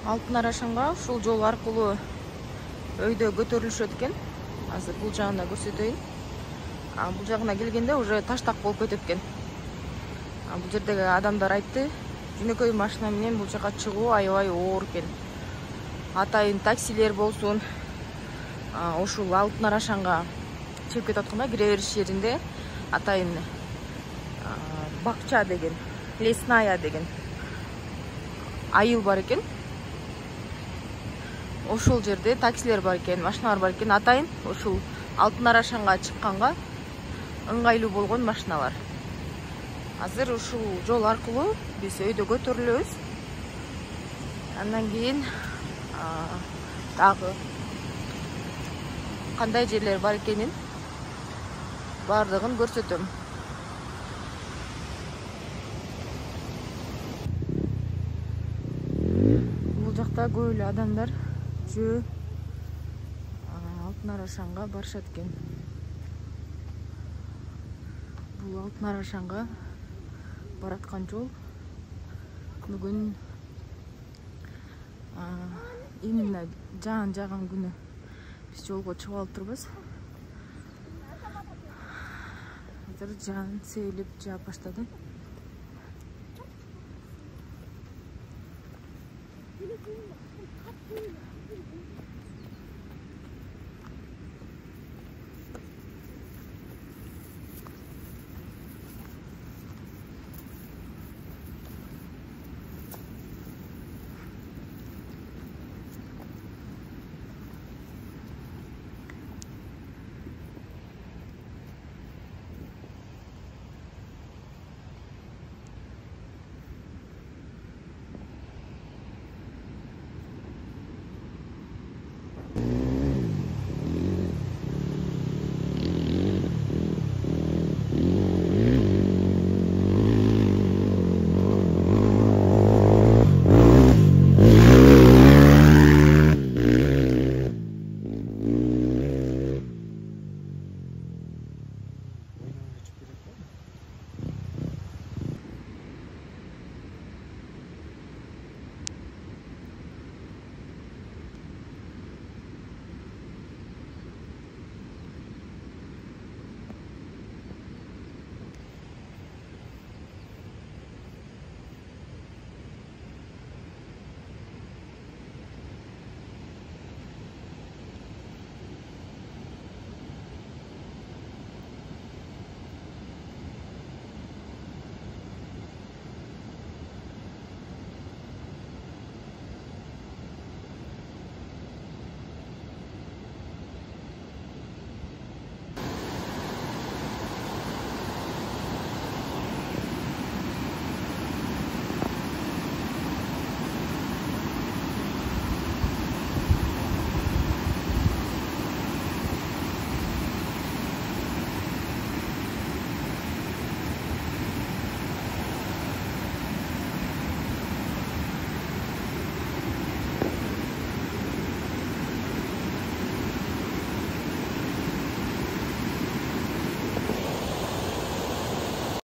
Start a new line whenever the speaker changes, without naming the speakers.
Алтын Арашанга ушул жол аркылуу өйдө көтөрүлүшөт экен. Азыр бул жагына көрсөтөйүн. Бул жагына келгенде уже таштак болуп кетет экен. Бул жердеги адамдар айтты, жөнөкөй машина менен бул жака чыгуу аябай оор экен. Атайын таксилер болсун, ушул Алтын Арашанга чыгып кетип атканда кире бериш жеринде атайын бакча деген, лесная деген айыл бар экен. Ошол жерде таксилер бар экен, машиналар бар экен. Атайын ушул Алтын Арашанга чыкканга ыңгайлуу болгон машиналар. Азыр ушул жол аркылуу биз өйдө көтөрүлөбүз. Андан кийин дагы кандай жерлер бар экенин бардыгын көрсөтөм. Бул жакта көп эле адамдар жөө Алтын Арашанга барышат экен. Бул Алтын Арашанга бараткан жол. Бүгүн именно жаан жааган күнү биз жолго чыгып алып турбуз. Азыр жаан сейилип жаап баштады.